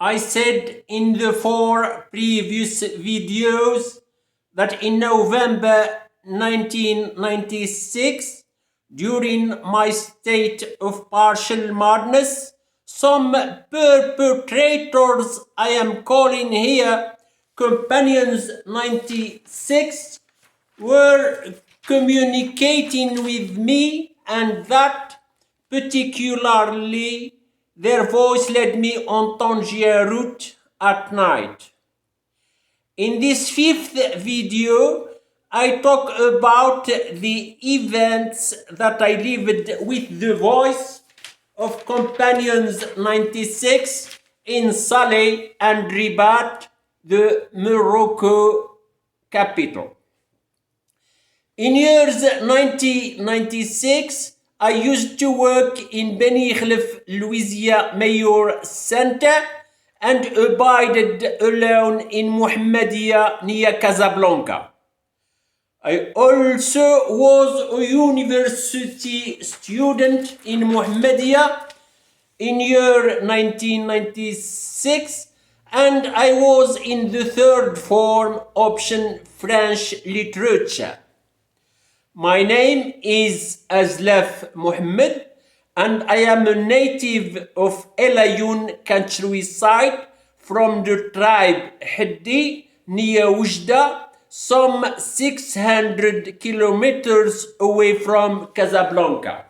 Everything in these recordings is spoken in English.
I said in the 4 previous videos that in November 1996, during my state of partial madness, some perpetrators I am calling here Companions 96 were communicating with me, and that particularly their voice led me on Tangier route at night. In this 5th video, I talk about the events that I lived with the voice of Companions 96 in Saleh and Rabat, the Morocco capital. In years 1996, I used to work in Beni Khlif, Louisiana Mayor Center and abided alone in Mohammedia near Casablanca. I also was a university student in Mohammedia in year 1996, and I was in the 3rd form option French literature. My name is Azlaf Mohammed, and I am a native of El Ayoun countryside from the tribe Haddi near Oujda, some 600 kilometers away from Casablanca.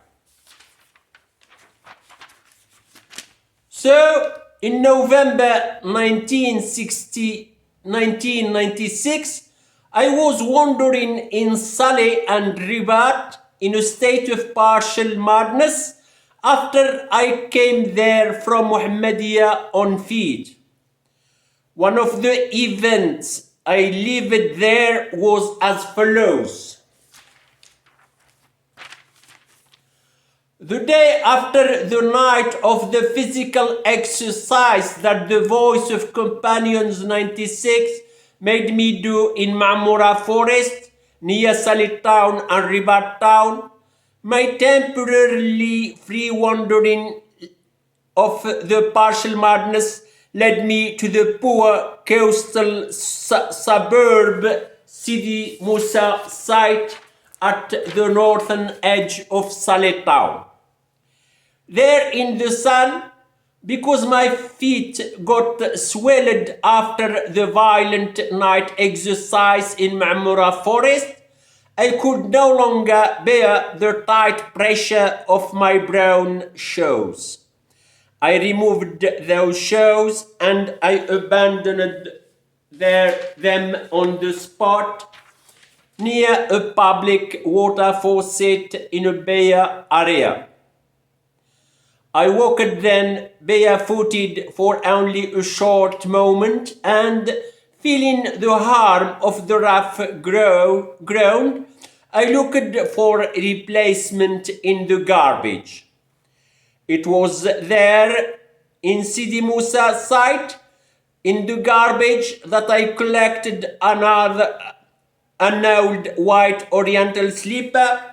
So, in November 1996, I was wandering in Saleh and Rabat in a state of partial madness after I came there from Mohammedia on feet. One of the events I lived there was as follows. The day after the night of the physical exercise that the voice of Companions 96 made me do in Marmora Forest, near Saleh town and Rabat town, my temporarily free wandering of the partial madness led me to the poor coastal suburb Sidi Moussa site at the northern edge of Saleh town. There in the sun, because my feet got swelled after the violent night exercise in Marmora Forest, I could no longer bear the tight pressure of my brown shoes. I removed those shoes and I abandoned them on the spot near a public water faucet in a bare area. I walked then barefooted for only a short moment, and feeling the harm of the rough ground, I looked for replacement in the garbage. It was there in Sidi Moussa site, in the garbage, that I collected an old white oriental slipper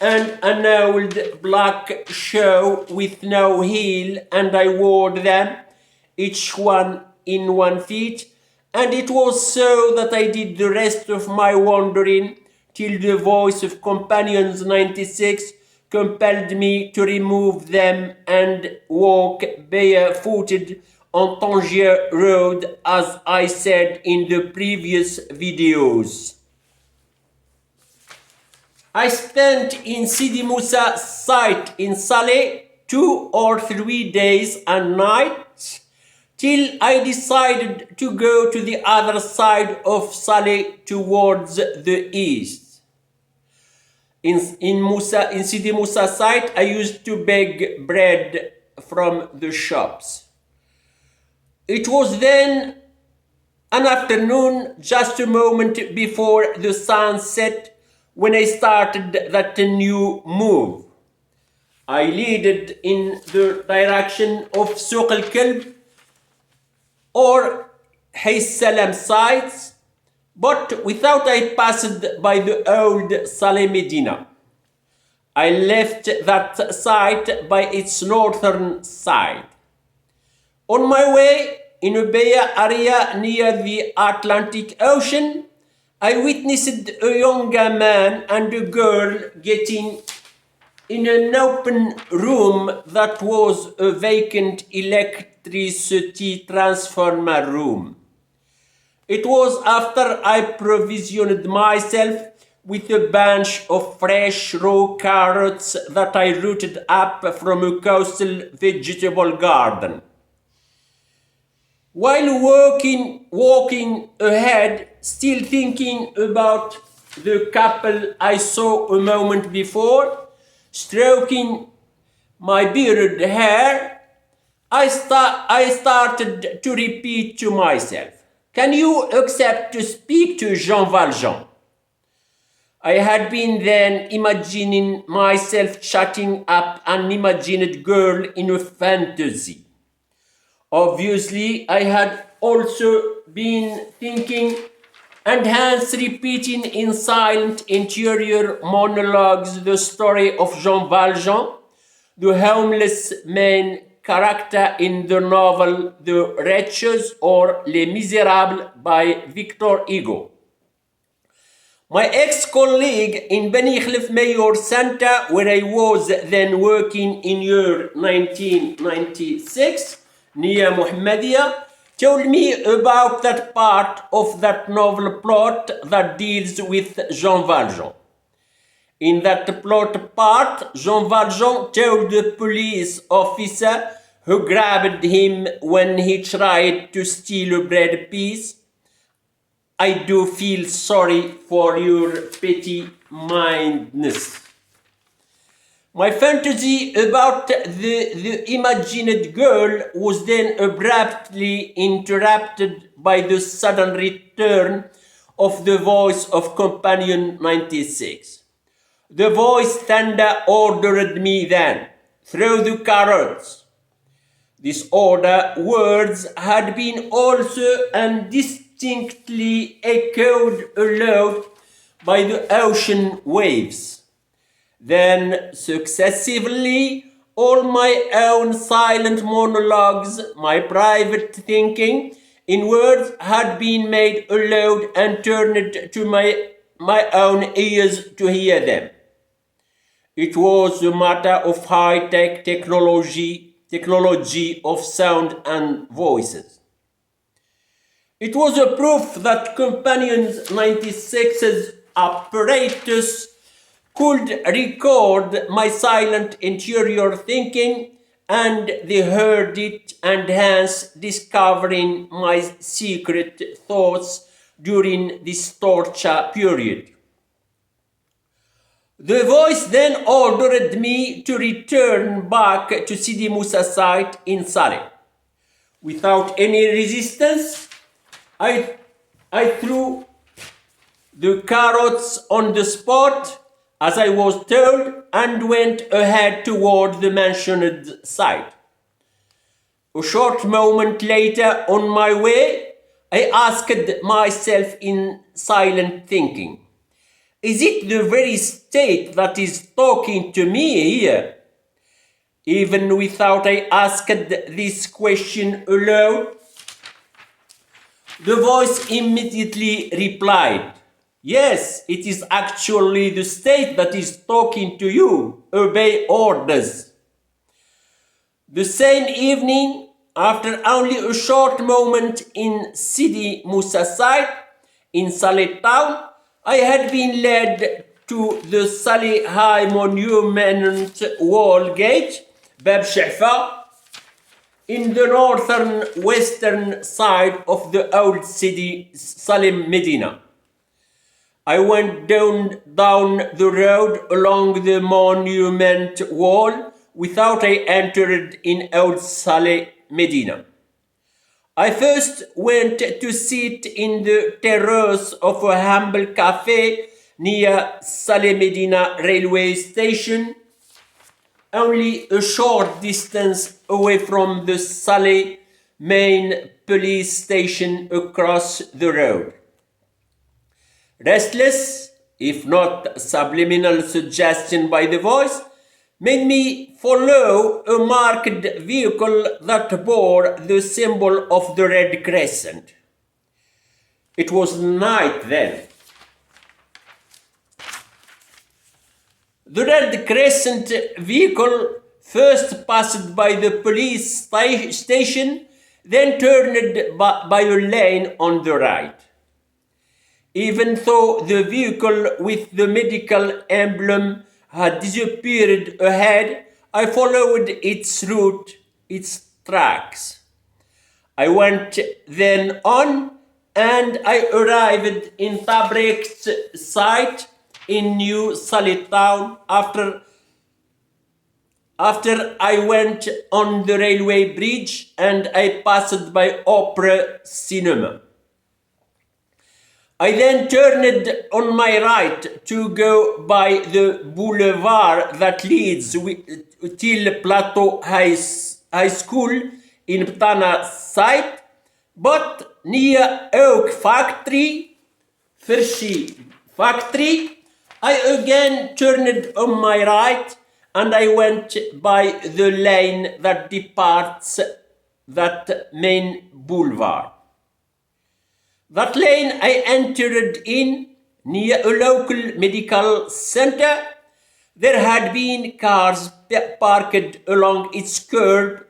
and an old black shoe with no heel, and I wore them, each one in 1 feet, and it was so that I did the rest of my wandering till the voice of Companions 96 compelled me to remove them and walk barefooted on Tangier Road, as I said in the previous videos. I spent in Sidi Moussa site in Saleh 2 or 3 days and nights till I decided to go to the other side of Saleh towards the east. In Sidi Moussa site, I used to beg bread from the shops. It was then an afternoon, just a moment before the sunset, when I started that new move. I leaded in the direction of Souq al-Kalb or Hayy Salam sites, but without I passed by the old Saleh Medina. I left that site by its northern side. On my way, in a bay area near the Atlantic Ocean, I witnessed a younger man and a girl getting in an open room that was a vacant electricity transformer room. It was after I provisioned myself with a bunch of fresh raw carrots that I rooted up from a coastal vegetable garden. While walking ahead, still thinking about the couple I saw a moment before, stroking my bearded hair, I started to repeat to myself, "Can you accept to speak to Jean Valjean?" I had been then imagining myself chatting up an imagined girl in a fantasy. Obviously, I had also been thinking and hence repeating in silent interior monologues the story of Jean Valjean, the homeless main character in the novel The Wretches or Les Miserables by Victor Hugo. My ex-colleague in Beni Khlif Mayor Center, where I was then working in year 1996, near Mohammedia, told me about that part of that novel plot that deals with Jean Valjean. In that plot part, Jean Valjean told the police officer who grabbed him when he tried to steal a bread piece, "I do feel sorry for your petty-mindedness." My fantasy about the imagined girl was then abruptly interrupted by the sudden return of the voice of Companion 96. The voice thunder ordered me then, "Throw the carrots." This order words had been also distinctly echoed aloud by the ocean waves. Then, successively, all my own silent monologues, my private thinking, in words had been made aloud and turned to my own ears to hear them. It was a matter of high-tech technology of sound and voices. It was a proof that Companion 96's apparatus could record my silent interior thinking, and they heard it, and hence discovering my secret thoughts during this torture period. The voice then ordered me to return back to Sidi Musa site in Saleh. Without any resistance, I threw the carrots on the spot, as I was told, and went ahead toward the mentioned site. A short moment later, on my way, I asked myself in silent thinking, "Is it the very state that is talking to me here?" Even without I asked this question aloud, the voice immediately replied, "Yes, it is actually the state that is talking to you. Obey orders." The same evening, after only a short moment in Sidi Musa site, in Saleh town, I had been led to the Saleh High Monument Wall Gate, Bab Sha'fa, in the northern western side of the old city Salim Medina. I went down the road along the monument wall without I entered in old Saleh Medina. I first went to sit in the terrace of a humble cafe near Saleh Medina railway station, only a short distance away from the Saleh main police station across the road. Restless, if not subliminal suggestion by the voice, made me follow a marked vehicle that bore the symbol of the Red Crescent. It was night then. The Red Crescent vehicle first passed by the police station, then turned by a lane on the right. Even though the vehicle with the medical emblem had disappeared ahead, I followed its route, its tracks. I went then on and I arrived in Tabrek's site in New Salih town after I went on the railway bridge and I passed by Opera Cinema. I then turned on my right to go by the boulevard that leads till Plateau High School in Ptana site, but near Oak Factory, Fershi Factory, I again turned on my right and I went by the lane that departs that main boulevard. That lane I entered in near a local medical center. There had been cars parked along its curb,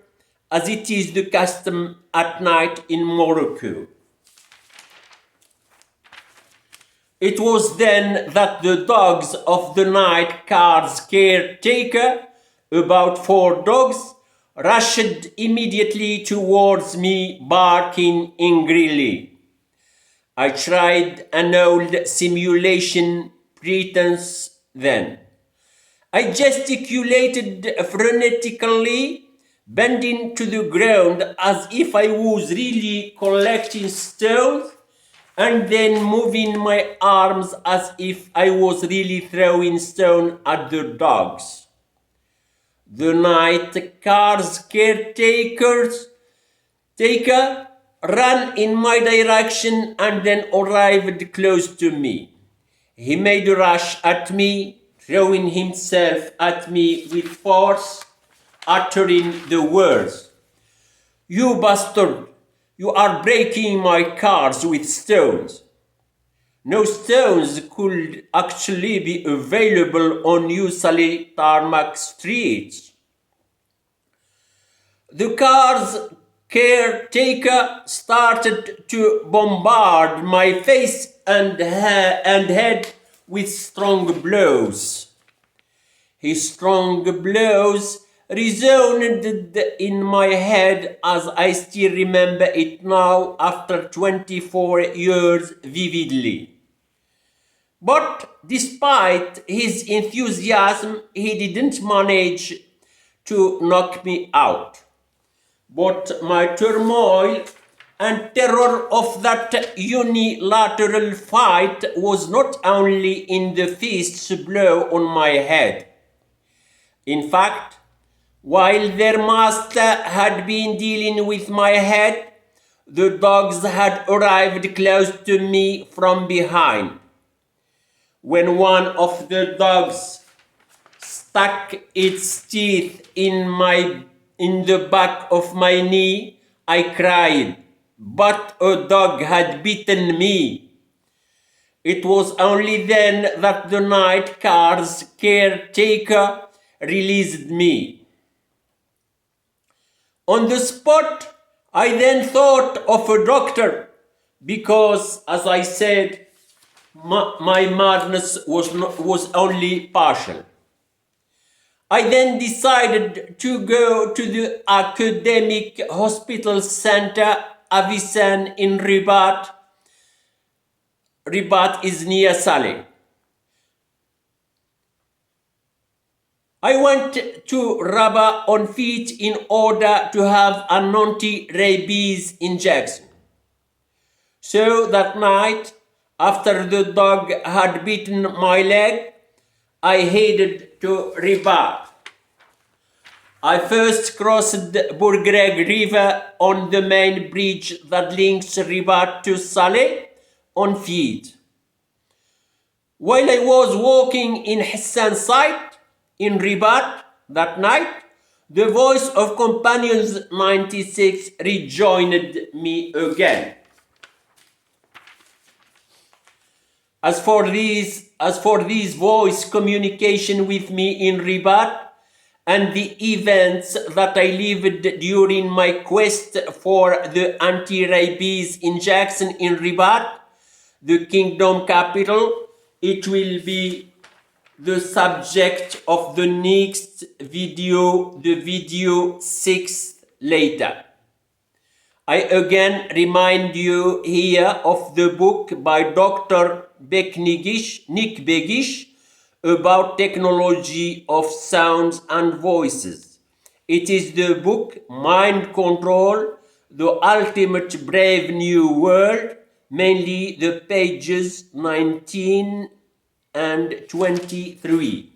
as it is the custom at night in Morocco. It was then that the dogs of the night car's caretaker, about 4 dogs, rushed immediately towards me, barking angrily. I tried an old simulation pretense then. I gesticulated frenetically, bending to the ground as if I was really collecting stones, and then moving my arms as if I was really throwing stone at the dogs. The night car's caretaker ran in my direction and then arrived close to me. He made a rush at me, throwing himself at me with force, uttering the words, "You bastard, you are breaking my cars with stones." No stones could actually be available on New Salih tarmac streets. The car's caretaker started to bombard my face and head with strong blows. His strong blows resounded in my head as I still remember it now after 24 years vividly. But despite his enthusiasm, he didn't manage to knock me out. But my turmoil and terror of that unilateral fight was not only in the fist's blow on my head. In fact, while their master had been dealing with my head, the dogs had arrived close to me from behind. When one of the dogs stuck its teeth in the back of my knee, I cried, but a dog had bitten me. It was only then that the night car's caretaker released me. On the spot, I then thought of a doctor because, as I said, my madness was only partial. I then decided to go to the academic hospital center Avicenna in Rabat. Rabat is near Saleh. I went to Rabat on feet in order to have an anti-rabies injection. So that night, after the dog had bitten my leg, I headed to Rabat. I first crossed the Bourgreg River on the main bridge that links Rabat to Saleh on feet. While I was walking in Hassan site in Rabat, That night, the voice of Companions 96 rejoined me again. As for this voice communication with me in Ribat and the events that I lived during my quest for the anti-rabies injection in Ribat, the kingdom capital, it will be the subject of the next video, the video 6 later. I again remind you here of the book by Dr. Nick Begish about technology of sounds and voices. It is the book Mind Control, the Ultimate Brave New World, mainly the pages 19 and 23.